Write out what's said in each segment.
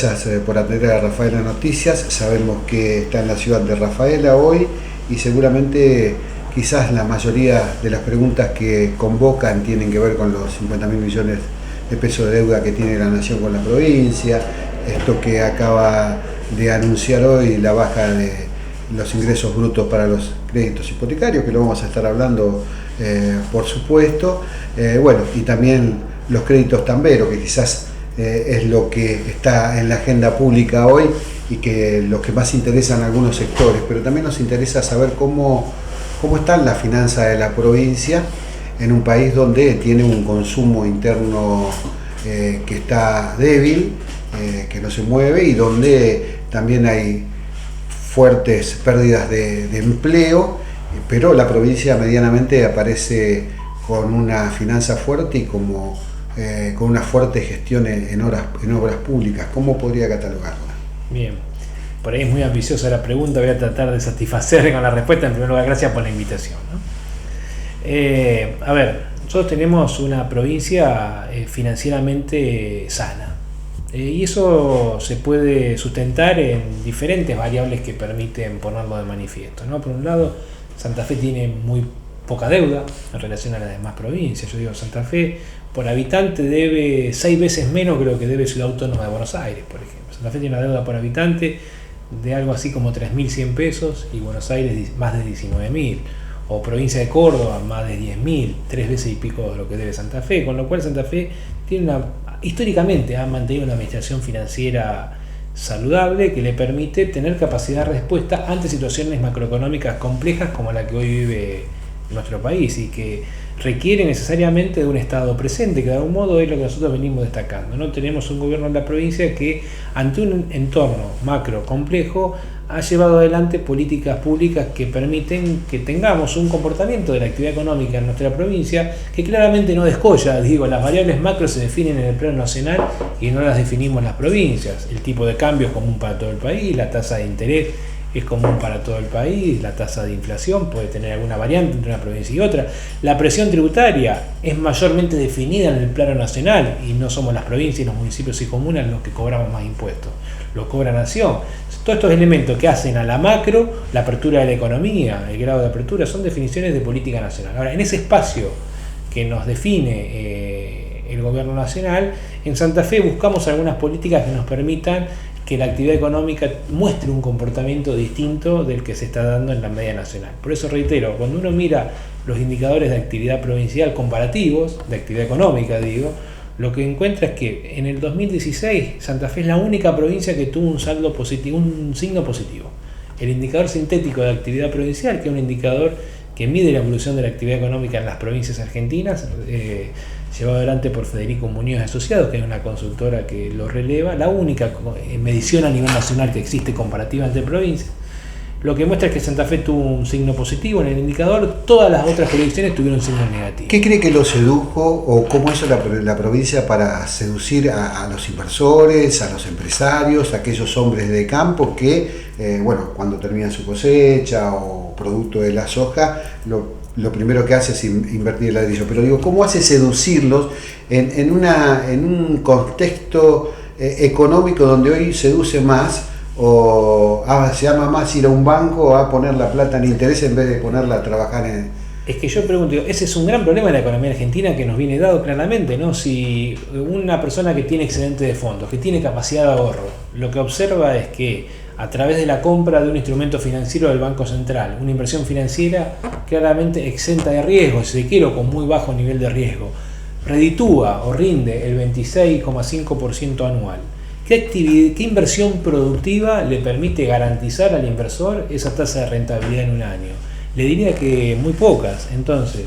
Gracias por atender a Rafaela Noticias. Sabemos que está en la ciudad de Rafaela hoy y seguramente quizás la mayoría de las preguntas que convocan tienen que ver con los 50.000 millones de pesos de deuda que tiene la Nación con la provincia, esto que acaba de anunciar hoy, la baja de los ingresos brutos para los créditos hipotecarios, que lo vamos a estar hablando por supuesto, y también los créditos tamberos, que quizás es lo que está en la agenda pública hoy y que los que más interesan a algunos sectores, pero también nos interesa saber cómo están las finanzas de la provincia en un país donde tiene un consumo interno que está débil, que no se mueve, y donde también hay fuertes pérdidas de empleo, pero la provincia medianamente aparece con una finanza fuerte y con una fuerte gestión en obras públicas. ¿Cómo podría catalogarla? Bien, por ahí es muy ambiciosa la pregunta, voy a tratar de satisfacer con la respuesta. En primer lugar, gracias por la invitación, ¿no? Nosotros tenemos una provincia financieramente sana, y eso se puede sustentar en diferentes variables que permiten ponerlo de manifiesto, ¿no? Por un lado, Santa Fe tiene muy poca deuda en relación a las demás provincias. Yo digo, Santa Fe por habitante debe 6 veces menos que lo que debe Ciudad Autónoma de Buenos Aires, por ejemplo. Santa Fe tiene una deuda por habitante de algo así como 3.100 pesos y Buenos Aires más de 19.000, o provincia de Córdoba más de 10.000, 3 veces y pico de lo que debe Santa Fe, con lo cual Santa Fe históricamente ha mantenido una administración financiera saludable que le permite tener capacidad de respuesta ante situaciones macroeconómicas complejas como la que hoy vive nuestro país y que requiere necesariamente de un Estado presente, que de algún modo es lo que nosotros venimos destacando, ¿no? Tenemos un gobierno en la provincia que ante un entorno macro complejo ha llevado adelante políticas públicas que permiten que tengamos un comportamiento de la actividad económica en nuestra provincia que claramente no descolla. Digo, las variables macro se definen en el plano nacional y no las definimos las provincias. El tipo de cambio es común para todo el país, la tasa de interés es común para todo el país, la tasa de inflación puede tener alguna variante entre una provincia y otra. La presión tributaria es mayormente definida en el plano nacional y no somos las provincias y los municipios y comunas los que cobramos más impuestos, lo cobra Nación. Todos estos elementos que hacen a la macro, la apertura de la economía, el grado de apertura, son definiciones de política nacional. Ahora, en ese espacio que nos define el gobierno nacional, en Santa Fe buscamos algunas políticas que nos permitan que la actividad económica muestre un comportamiento distinto del que se está dando en la media nacional. Por eso reitero, cuando uno mira los indicadores de actividad provincial comparativos, de actividad económica digo, lo que encuentra es que en el 2016 Santa Fe es la única provincia que tuvo un saldo positivo, un signo positivo. El indicador sintético de actividad provincial, que es un indicador que mide la evolución de la actividad económica en las provincias argentinas, llevado adelante por Federico Muñoz Asociados, que es una consultora que lo releva, la única medición a nivel nacional que existe comparativa entre provincias. Lo que muestra es que Santa Fe tuvo un signo positivo en el indicador, todas las otras proyecciones tuvieron signos negativos. ¿Qué cree que lo sedujo o cómo hizo la provincia para seducir a los inversores, a los empresarios, a aquellos hombres de campo que, cuando terminan su cosecha o producto de la soja, lo primero que hace es invertir el ladrillo? Pero digo, ¿cómo hace seducirlos en un contexto económico donde hoy seduce más o se llama más ir a un banco a poner la plata en interés en vez de ponerla a trabajar en... Es que yo pregunto, ese es un gran problema de la economía argentina que nos viene dado claramente, ¿no? Si una persona que tiene excedente de fondos, que tiene capacidad de ahorro, lo que observa es que a través de la compra de un instrumento financiero del Banco Central, una inversión financiera claramente exenta de riesgo, si se quiere, o con muy bajo nivel de riesgo, reditúa o rinde el 26,5% anual. ¿Qué inversión productiva le permite garantizar al inversor esa tasa de rentabilidad en un año? Le diría que muy pocas. Entonces,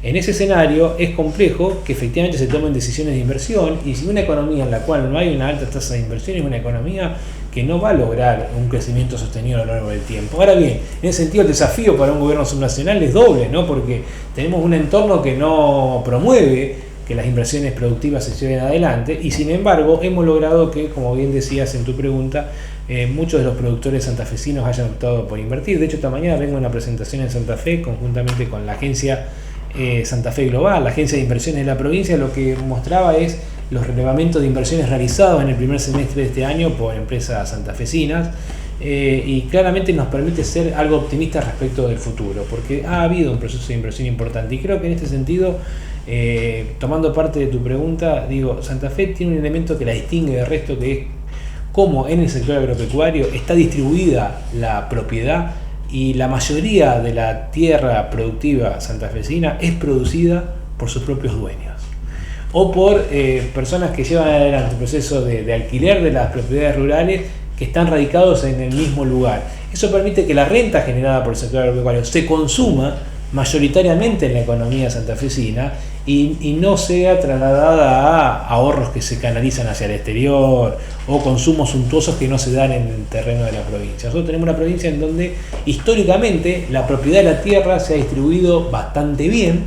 en ese escenario es complejo que efectivamente se tomen decisiones de inversión, y si una economía en la cual no hay una alta tasa de inversión es una economía que no va a lograr un crecimiento sostenido a lo largo del tiempo. Ahora bien, en ese sentido el desafío para un gobierno subnacional es doble, ¿no? Porque tenemos un entorno que no promueve que las inversiones productivas se lleven adelante, y sin embargo hemos logrado que, como bien decías en tu pregunta, muchos de los productores santafesinos hayan optado por invertir. De hecho, esta mañana vengo a una presentación en Santa Fe conjuntamente con la agencia Santa Fe Global, la agencia de inversiones de la provincia. Lo que mostraba es los relevamientos de inversiones realizados en el primer semestre de este año por empresas santafesinas, y claramente nos permite ser algo optimistas respecto del futuro, porque ha habido un proceso de inversión importante, y creo que en este sentido, tomando parte de tu pregunta, digo, Santa Fe tiene un elemento que la distingue del resto, que es cómo en el sector agropecuario está distribuida la propiedad, y la mayoría de la tierra productiva santafesina es producida por sus propios dueños o por personas que llevan adelante el proceso de alquiler de las propiedades rurales que están radicados en el mismo lugar. Eso permite que la renta generada por el sector agropecuario se consuma mayoritariamente en la economía santafesina y no sea trasladada a ahorros que se canalizan hacia el exterior o consumos suntuosos que no se dan en el terreno de la provincia. Nosotros tenemos una provincia en donde históricamente la propiedad de la tierra se ha distribuido bastante bien,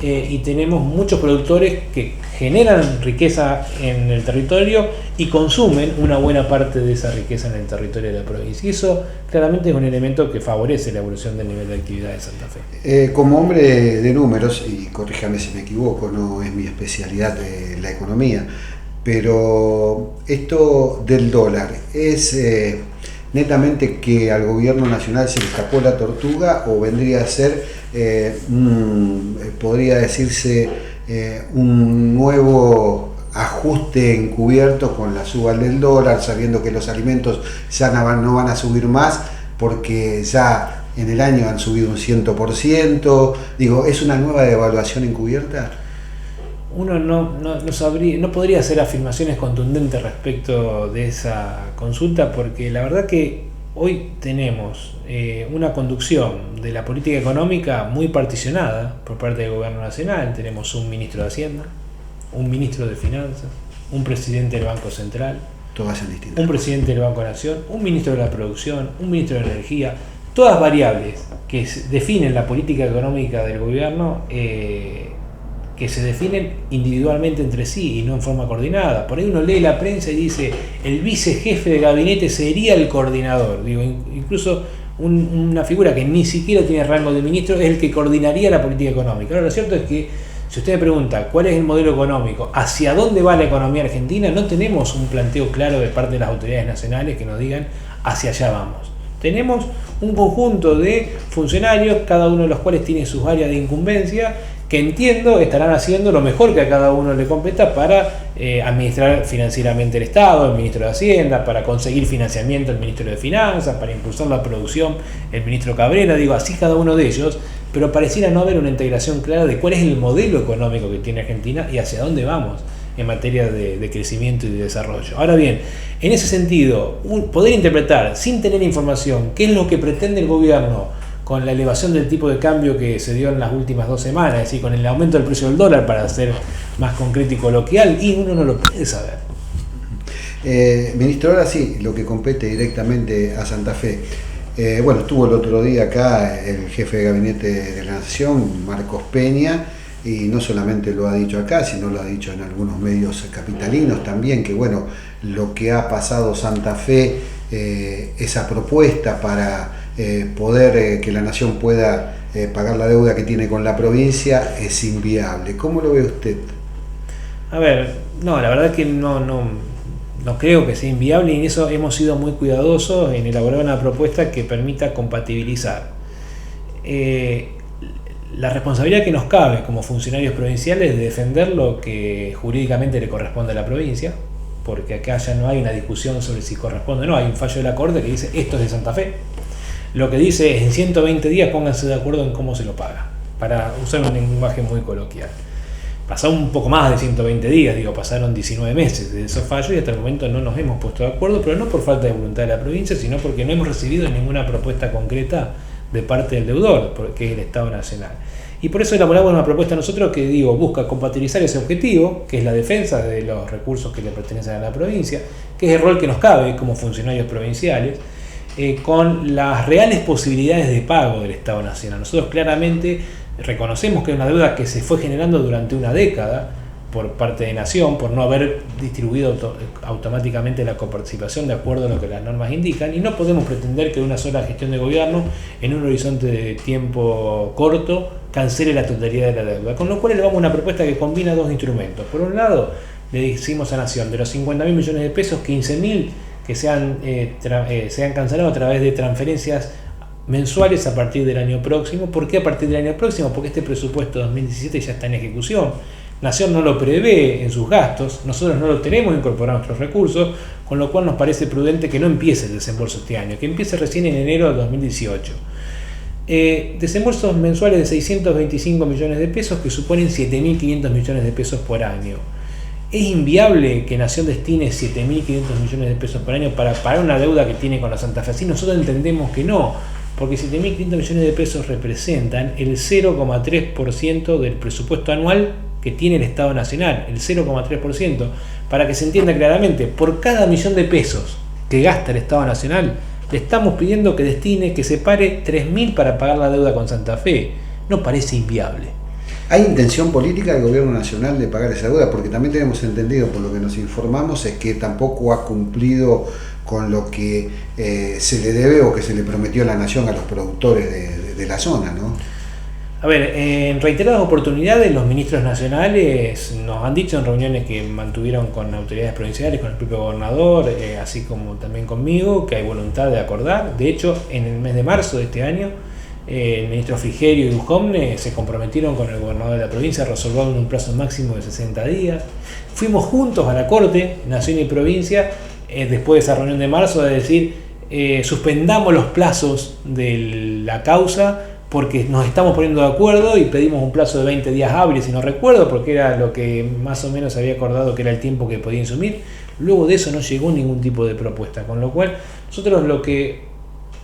y tenemos muchos productores que generan riqueza en el territorio y consumen una buena parte de esa riqueza en el territorio de la provincia. Y eso claramente es un elemento que favorece la evolución del nivel de actividad de Santa Fe. Como hombre de números, y corríjame si me equivoco, no es mi especialidad de la economía, pero esto del dólar es netamente que al gobierno nacional se le escapó la tortuga, o vendría a ser podría decirse un nuevo ajuste encubierto con la suba del dólar, sabiendo que los alimentos ya no van a subir más porque ya en el año han subido un 100%. Digo, ¿es una nueva devaluación encubierta? Uno no podría hacer afirmaciones contundentes respecto de esa consulta, porque la verdad que hoy tenemos una conducción de la política económica muy particionada por parte del gobierno nacional. Tenemos un ministro de Hacienda, un ministro de Finanzas, un presidente del Banco Central, un presidente del Banco Nación, un ministro de la Producción, un ministro de Energía, todas variables que definen la política económica del gobierno, que se definen individualmente entre sí y no en forma coordinada. Por ahí uno lee la prensa y dice, el vicejefe de gabinete sería el coordinador. Digo, incluso una figura que ni siquiera tiene rango de ministro es el que coordinaría la política económica. Ahora, lo cierto es que si usted me pregunta cuál es el modelo económico, hacia dónde va la economía argentina, no tenemos un planteo claro de parte de las autoridades nacionales que nos digan hacia allá vamos. Tenemos un conjunto de funcionarios, cada uno de los cuales tiene sus áreas de incumbencia, que entiendo estarán haciendo lo mejor que a cada uno le competa para administrar financieramente el Estado, el ministro de Hacienda, para conseguir financiamiento el ministro de Finanzas, para impulsar la producción el ministro Cabrera, digo, así cada uno de ellos, pero pareciera no haber una integración clara de cuál es el modelo económico que tiene Argentina y hacia dónde vamos en materia de crecimiento y de desarrollo. Ahora bien, en ese sentido, poder interpretar sin tener información qué es lo que pretende el gobierno con la elevación del tipo de cambio que se dio en las últimas 2 semanas, es decir, con el aumento del precio del dólar, para ser más concreto y coloquial, y uno no lo puede saber. Ministro, ahora sí, lo que compete directamente a Santa Fe. Bueno, estuvo el otro día acá el jefe de gabinete de la Nación, Marcos Peña, y no solamente lo ha dicho acá, sino lo ha dicho en algunos medios capitalinos también, que bueno, lo que ha pasado Santa Fe, esa propuesta para poder que la Nación pueda pagar la deuda que tiene con la provincia, es inviable. ¿Cómo lo ve usted? A ver, no, la verdad que no creo que sea inviable, y en eso hemos sido muy cuidadosos en elaborar una propuesta que permita compatibilizar la responsabilidad que nos cabe como funcionarios provinciales de defender lo que jurídicamente le corresponde a la provincia, porque acá ya no hay una discusión sobre si corresponde o no, hay un fallo de la Corte que dice esto es de Santa Fe. Lo que dice es en 120 días pónganse de acuerdo en cómo se lo paga, para usar un lenguaje muy coloquial. Pasó un poco más de 120 días, pasaron 19 meses de esos fallos y hasta el momento no nos hemos puesto de acuerdo, pero no por falta de voluntad de la provincia, sino porque no hemos recibido ninguna propuesta concreta de parte del deudor, que es el Estado Nacional. Y por eso elaboramos una propuesta nosotros que busca compatibilizar ese objetivo, que es la defensa de los recursos que le pertenecen a la provincia, que es el rol que nos cabe como funcionarios provinciales, con las reales posibilidades de pago del Estado Nacional. Nosotros claramente reconocemos que es una deuda que se fue generando durante una década por parte de Nación, por no haber distribuido automáticamente la coparticipación de acuerdo a lo que las normas indican, y no podemos pretender que una sola gestión de gobierno en un horizonte de tiempo corto cancele la totalidad de la deuda, con lo cual elevamos una propuesta que combina 2 instrumentos. Por un lado, le decimos a Nación, de los 50.000 millones de pesos, 15.000 que sean cancelados a través de transferencias mensuales a partir del año próximo. ¿Por qué a partir del año próximo? Porque este presupuesto 2017 ya está en ejecución. Nación no lo prevé en sus gastos, nosotros no lo tenemos incorporado a nuestros recursos, con lo cual nos parece prudente que no empiece el desembolso este año, que empiece recién en enero de 2018. Desembolsos mensuales de 625 millones de pesos que suponen 7.500 millones de pesos por año. ¿Es inviable que Nación destine 7.500 millones de pesos por año para pagar una deuda que tiene con la Santa Fe? Sí, nosotros entendemos que no, porque 7.500 millones de pesos representan el 0,3% del presupuesto anual que tiene el Estado Nacional, el 0,3%. Para que se entienda claramente, por cada millón de pesos que gasta el Estado Nacional, le estamos pidiendo que destine, que separe 3.000 para pagar la deuda con Santa Fe. No parece inviable. ¿Hay intención política del gobierno nacional de pagar esa deuda? Porque también tenemos entendido, por lo que nos informamos, es que tampoco ha cumplido con lo que se le debe o que se le prometió a la Nación, a los productores de la zona, ¿no? A ver, en reiteradas oportunidades los ministros nacionales nos han dicho en reuniones que mantuvieron con autoridades provinciales, con el propio gobernador, así como también conmigo, que hay voluntad de acordar. De hecho, en el mes de marzo de este año, el ministro Frigerio y Duhovne se comprometieron con el gobernador de la provincia a resolverlo en un plazo máximo de 60 días. Fuimos juntos a la Corte, Nación y Provincia, después de esa reunión de marzo, de decir, suspendamos los plazos de la causa porque nos estamos poniendo de acuerdo, y pedimos un plazo de 20 días hábiles, si no recuerdo, porque era lo que más o menos había acordado que era el tiempo que podía insumir. Luego de eso no llegó ningún tipo de propuesta, con lo cual nosotros lo que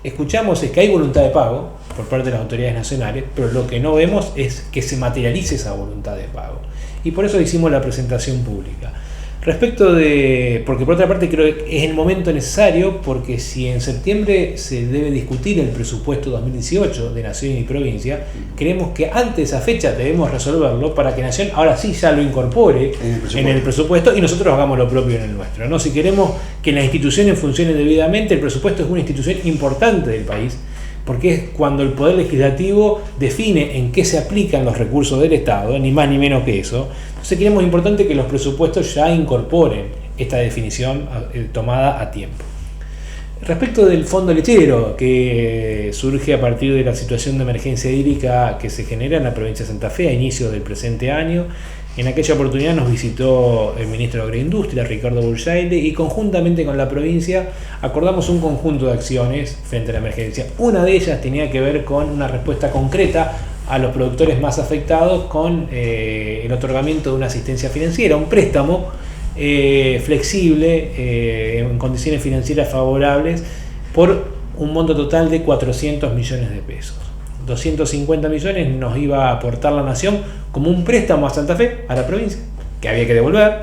escuchamos es que hay voluntad de pago por parte de las autoridades nacionales, pero lo que no vemos es que se materialice esa voluntad de pago. Y por eso hicimos la presentación pública. Respecto de, porque por otra parte creo que es el momento necesario, porque si en septiembre se debe discutir el presupuesto 2018 de Nación y Provincia, creemos que antes de esa fecha debemos resolverlo para que Nación ahora sí ya lo incorpore en el presupuesto y nosotros hagamos lo propio en el nuestro, ¿no? Si queremos que las instituciones funcionen debidamente, el presupuesto es una institución importante del país, porque es cuando el Poder Legislativo define en qué se aplican los recursos del Estado, ni más ni menos que eso. Entonces creemos importante que los presupuestos ya incorporen esta definición tomada a tiempo. Respecto del fondo lechero, que surge a partir de la situación de emergencia hídrica que se genera en la provincia de Santa Fe a inicios del presente año, en aquella oportunidad nos visitó el ministro de Agroindustria, Ricardo Burjaile, y conjuntamente con la provincia acordamos un conjunto de acciones frente a la emergencia. Una de ellas tenía que ver con una respuesta concreta a los productores más afectados con el otorgamiento de una asistencia financiera, un préstamo flexible en condiciones financieras favorables por un monto total de 400 millones de pesos. 250 millones nos iba a aportar la Nación como un préstamo a Santa Fe, a la provincia, que había que devolver,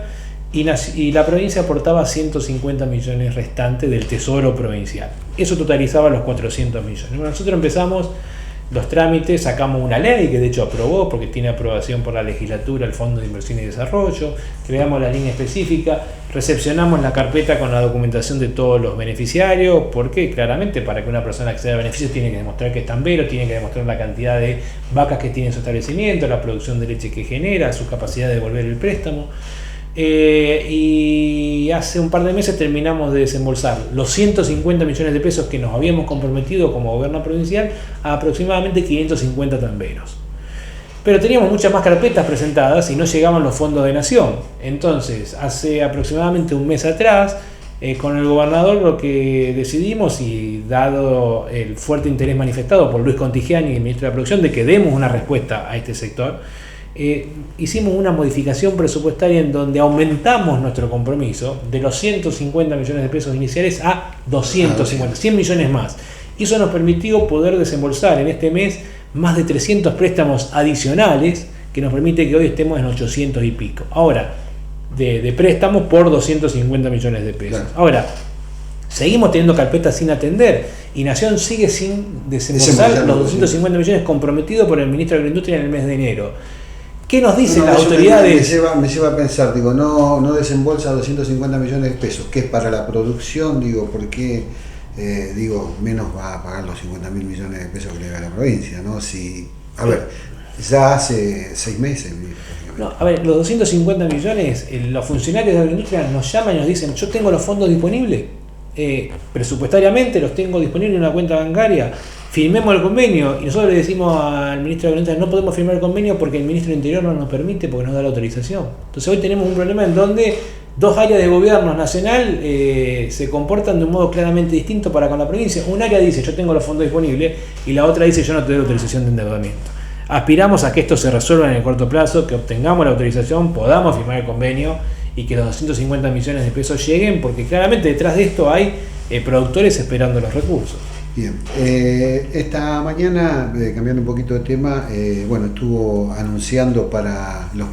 y la provincia aportaba 150 millones restantes del Tesoro Provincial. Eso totalizaba los 400 millones. Bueno, nosotros empezamos los trámites, sacamos una ley que de hecho aprobó, porque tiene aprobación por la legislatura, el Fondo de Inversión y Desarrollo, creamos la línea específica, recepcionamos la carpeta con la documentación de todos los beneficiarios, porque claramente para que una persona acceda a beneficios tiene que demostrar que es tambero, tiene que demostrar la cantidad de vacas que tiene en su establecimiento, la producción de leche que genera, su capacidad de devolver el préstamo. Y hace un par de meses terminamos de desembolsar los 150 millones de pesos que nos habíamos comprometido como gobierno provincial a aproximadamente 550 tamberos. Pero teníamos muchas más carpetas presentadas y no llegaban los fondos de Nación. Entonces, hace aproximadamente un mes atrás, con el gobernador lo que decidimos, y dado el fuerte interés manifestado por Luis Contigiani, el ministro de la Producción, de que demos una respuesta a este sector, hicimos una modificación presupuestaria en donde aumentamos nuestro compromiso de los 150 millones de pesos iniciales a 250, 100 millones más. Y eso nos permitió poder desembolsar en este mes más de 300 préstamos adicionales, que nos permite que hoy estemos en 800 y pico. Ahora, de préstamos por 250 millones de pesos. Claro. Ahora, seguimos teniendo carpetas sin atender y Nación sigue sin desembolsar los 250 millones comprometidos por el ministro de Agroindustria en el mes de enero. ¿Qué nos dicen las autoridades? Me lleva a pensar, digo, no desembolsa 250 millones de pesos, que es para la producción, digo, ¿por qué menos va a pagar los 50.000 millones de pesos que le da la provincia, ¿no? Si, a ver, ya hace 6 meses. No, a ver, los 250 millones, los funcionarios de la agroindustria nos llaman y nos dicen, yo tengo los fondos disponibles, presupuestariamente los tengo disponibles en una cuenta bancaria, firmemos el convenio, y nosotros le decimos al ministro de Agroindustria, no podemos firmar el convenio porque el ministro del Interior no nos permite, porque nos da la autorización. Entonces hoy tenemos un problema en donde dos áreas de gobierno nacional se comportan de un modo claramente distinto para con la provincia. Un área dice, yo tengo los fondos disponibles, y la otra dice, yo no te doy autorización de endeudamiento. Aspiramos a que esto se resuelva en el corto plazo, que obtengamos la autorización, podamos firmar el convenio y que los 250 millones de pesos lleguen, porque claramente detrás de esto hay productores esperando los recursos. Bien, esta mañana, cambiando un poquito de tema, estuvo anunciando para los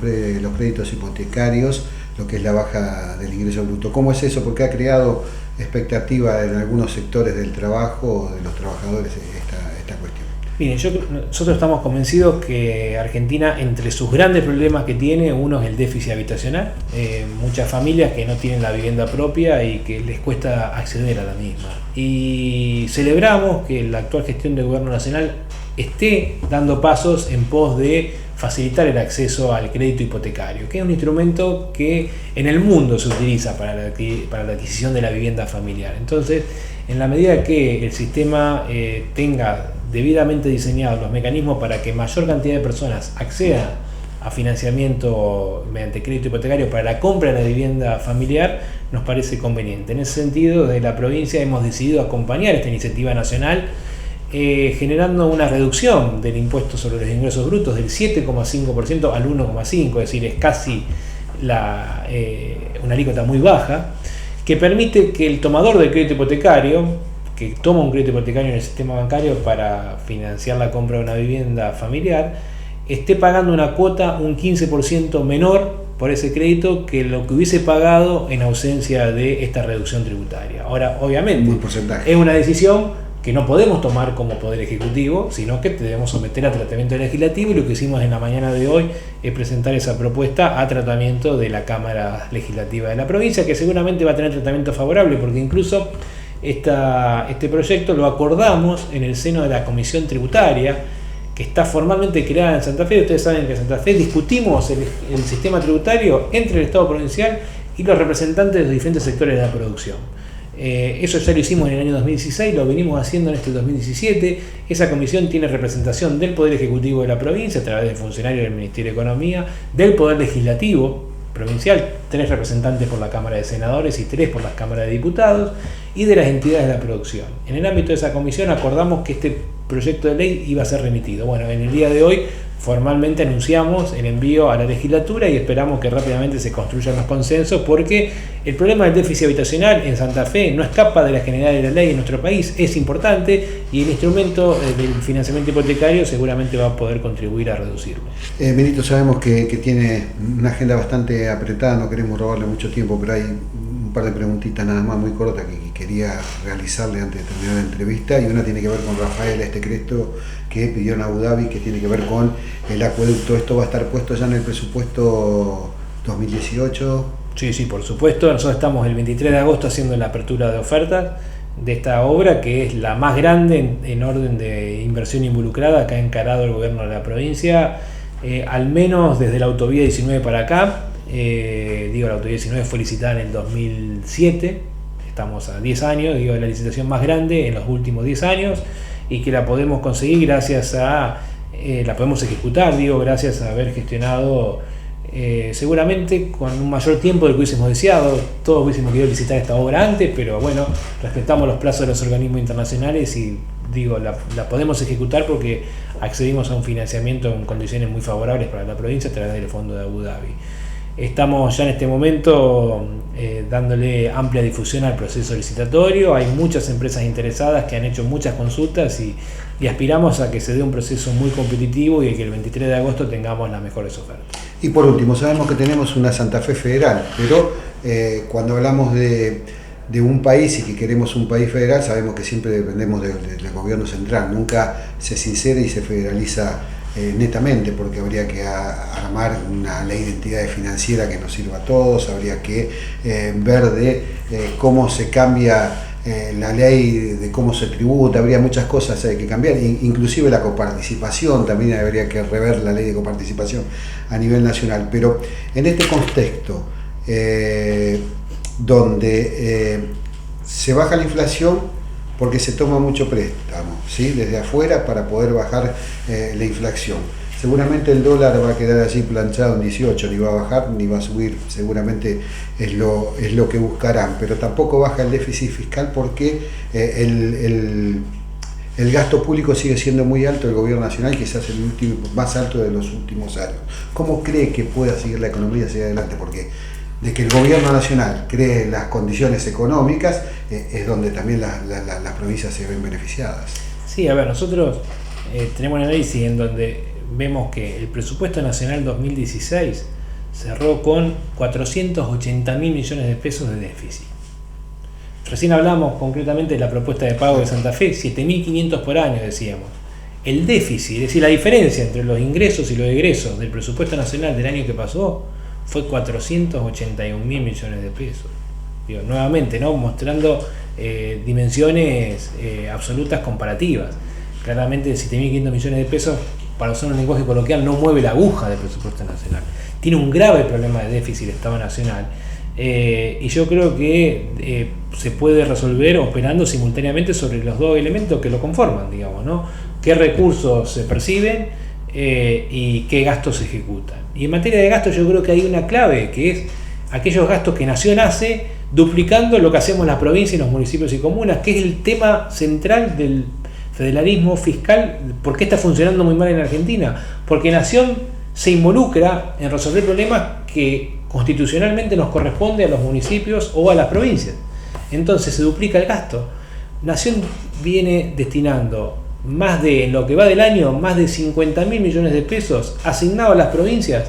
créditos hipotecarios lo que es la baja del ingreso bruto. ¿Cómo es eso? Porque ha creado expectativa en algunos sectores del trabajo, de los trabajadores, esta cuestión. Miren, nosotros estamos convencidos que Argentina, entre sus grandes problemas que tiene, uno es el déficit habitacional. Muchas familias que no tienen la vivienda propia y que les cuesta acceder a la misma. Y celebramos que la actual gestión del Gobierno Nacional esté dando pasos en pos de facilitar el acceso al crédito hipotecario, que es un instrumento que en el mundo se utiliza para la adquisición de la vivienda familiar. Entonces, en la medida que el sistema tenga debidamente diseñados los mecanismos para que mayor cantidad de personas accedan a financiamiento mediante crédito hipotecario para la compra de la vivienda familiar, nos parece conveniente. En ese sentido, desde la provincia hemos decidido acompañar esta iniciativa nacional generando una reducción del impuesto sobre los ingresos brutos del 7,5% al 1,5%, es decir, es casi una alícuota muy baja, que permite que el tomador del crédito hipotecario, que toma un crédito hipotecario en el sistema bancario para financiar la compra de una vivienda familiar, esté pagando una cuota un 15% menor por ese crédito que lo que hubiese pagado en ausencia de esta reducción tributaria. Ahora, obviamente, es una decisión que no podemos tomar como Poder Ejecutivo, sino que debemos someter a tratamiento legislativo, y lo que hicimos en la mañana de hoy es presentar esa propuesta a tratamiento de la Cámara Legislativa de la provincia, que seguramente va a tener tratamiento favorable, porque incluso este proyecto lo acordamos en el seno de la Comisión Tributaria, que está formalmente creada en Santa Fe. Ustedes saben que en Santa Fe discutimos el sistema tributario entre el Estado provincial y los representantes de los diferentes sectores de la producción. Eso ya lo hicimos en el año 2016, lo venimos haciendo en este 2017. Esa comisión tiene representación del Poder Ejecutivo de la provincia a través de funcionarios del Ministerio de Economía, del Poder Legislativo provincial, 3 representantes por la Cámara de Senadores y 3 por la Cámara de Diputados, y de las entidades de la producción. En el ámbito de esa comisión acordamos que este proyecto de ley iba a ser remitido. Bueno, en el día de hoy formalmente anunciamos el envío a la legislatura y esperamos que rápidamente se construyan los consensos, porque el problema del déficit habitacional en Santa Fe no escapa de la generalidad de la ley en nuestro país, es importante, y el instrumento del financiamiento hipotecario seguramente va a poder contribuir a reducirlo. Ministro, sabemos que tiene una agenda bastante apretada, no queremos robarle mucho tiempo, pero hay un par de preguntitas nada más muy cortas que quería realizarle antes de terminar la entrevista, y una tiene que ver con Rafaela, este crédito que pidió en Abu Dhabi, que tiene que ver con el acueducto. ¿Esto va a estar puesto ya en el presupuesto 2018? Sí, por supuesto. Nosotros estamos el 23 de agosto haciendo la apertura de ofertas de esta obra, que es la más grande en orden de inversión involucrada que ha encarado el gobierno de la provincia, al menos desde la autovía 19 para acá. La autovía 19 fue licitada en el 2007, estamos a 10 años, de la licitación más grande en los últimos 10 años, y que la podemos conseguir gracias a, la podemos ejecutar, gracias a haber gestionado seguramente con un mayor tiempo del que hubiésemos deseado. Todos hubiésemos querido licitar esta obra antes, pero bueno, respetamos los plazos de los organismos internacionales y la podemos ejecutar porque accedimos a un financiamiento en condiciones muy favorables para la provincia a través del Fondo de Abu Dhabi. Estamos ya en este momento dándole amplia difusión al proceso licitatorio. Hay muchas empresas interesadas que han hecho muchas consultas y aspiramos a que se dé un proceso muy competitivo y que el 23 de agosto tengamos las mejores ofertas. Y por último, sabemos que tenemos una Santa Fe federal, pero cuando hablamos de un país y que queremos un país federal, sabemos que siempre dependemos del gobierno central. Nunca se sincera y se federaliza netamente, porque habría que armar una ley de entidades financieras que nos sirva a todos, habría que ver cómo se cambia la ley de cómo se tributa, habría muchas cosas que cambiar, inclusive la coparticipación, también habría que rever la ley de coparticipación a nivel nacional. Pero en este contexto, donde se baja la inflación porque se toma mucho préstamo, ¿sí?, desde afuera para poder bajar la inflación. Seguramente el dólar va a quedar así planchado en 18, ni va a bajar ni va a subir, seguramente es lo que buscarán, pero tampoco baja el déficit fiscal porque el gasto público sigue siendo muy alto del gobierno nacional, quizás el último, más alto de los últimos años. ¿Cómo cree que pueda seguir la economía hacia adelante? Porque de que el gobierno nacional cree las condiciones económicas, es donde también las provincias se ven beneficiadas. Sí, a ver, nosotros tenemos un análisis en donde vemos que el presupuesto nacional 2016 cerró con 480.000 millones de pesos de déficit. Recién hablamos concretamente de la propuesta de pago de Santa Fe, 7.500 por año decíamos. El déficit, es decir, la diferencia entre los ingresos y los egresos del presupuesto nacional del año que pasó fue 481.000 millones de pesos. Digo, nuevamente, ¿no?, mostrando dimensiones absolutas comparativas. Claramente 7.500 millones de pesos, para usar un lenguaje coloquial, no mueve la aguja del presupuesto nacional. Tiene un grave problema de déficit el Estado Nacional, y yo creo que se puede resolver operando simultáneamente sobre los dos elementos que lo conforman, digamos, ¿no? ¿Qué recursos se perciben y qué gastos se ejecutan? Y en materia de gastos yo creo que hay una clave, que es aquellos gastos que Nación hace duplicando lo que hacemos las provincias y los municipios y comunas, que es el tema central del federalismo fiscal. ¿Por qué está funcionando muy mal en Argentina? Porque Nación se involucra en resolver problemas que constitucionalmente nos corresponde a los municipios o a las provincias. Entonces se duplica el gasto. Nación viene destinando en lo que va del año, más de 50.000 millones de pesos asignados a las provincias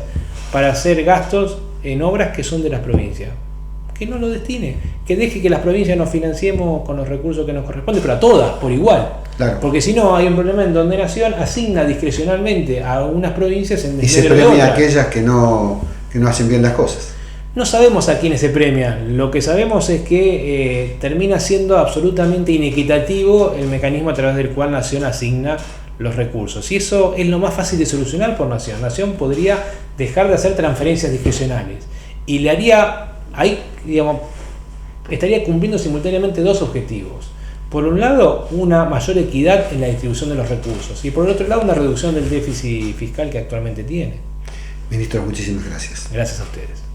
para hacer gastos en obras que son de las provincias. Que no lo destine, que deje que las provincias nos financiemos con los recursos que nos corresponden, pero a todas por igual. Claro. Porque si no, hay un problema en donde Nación asigna discrecionalmente a unas provincias en y se premia a aquellas que no hacen bien las cosas. No sabemos a quiénes se premian. Lo que sabemos es que termina siendo absolutamente inequitativo el mecanismo a través del cual Nación asigna los recursos. Y eso es lo más fácil de solucionar por Nación. Nación podría dejar de hacer transferencias discrecionales y le haría, ahí, digamos, estaría cumpliendo simultáneamente dos objetivos. Por un lado, una mayor equidad en la distribución de los recursos, y por el otro lado, una reducción del déficit fiscal que actualmente tiene. Ministro, muchísimas gracias. Gracias a ustedes.